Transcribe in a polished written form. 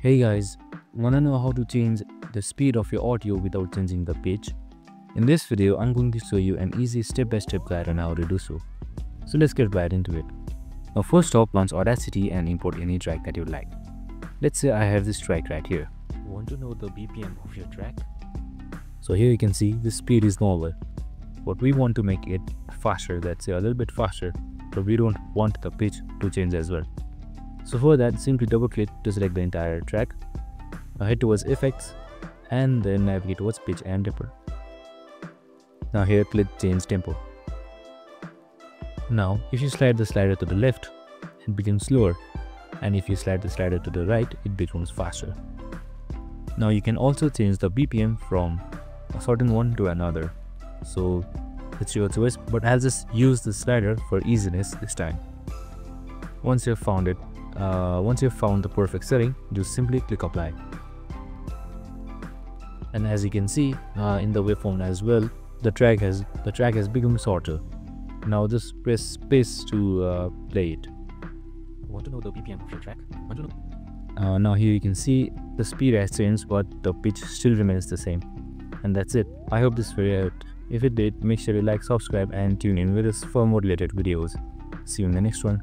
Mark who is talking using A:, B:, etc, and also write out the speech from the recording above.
A: Hey guys, wanna know how to change the speed of your audio without changing the pitch? In this video, I'm going to show you an easy step-by-step guide on how to do so. So let's get right into it. Now first off, launch Audacity and import any track that you like. Let's say I have this track right here.
B: Want to know the BPM of your track?
A: So here you can see the speed is normal. But we want to make it faster, let's say a little bit faster, but we don't want the pitch to change as well. So for that, simply double click to select the entire track. Now head towards effects and then navigate towards pitch and tempo. Now here click change tempo. Now if you slide the slider to the left, it becomes slower, and if you slide the slider to the right, it becomes faster. Now you can also change the BPM from a certain one to another. So it's your choice, but I'll just use the slider for easiness this time. Once you've found the perfect setting, just simply click apply. And as you can see in the waveform as well, the track has become shorter. Now just press space to play it.
B: Want to know the BPM of your track? Want to know?
A: Now here you can see the speed has changed, but the pitch still remains the same. And that's it. I hope this video helped. If it did, make sure you like, subscribe and tune in with us for more related videos. See you in the next one.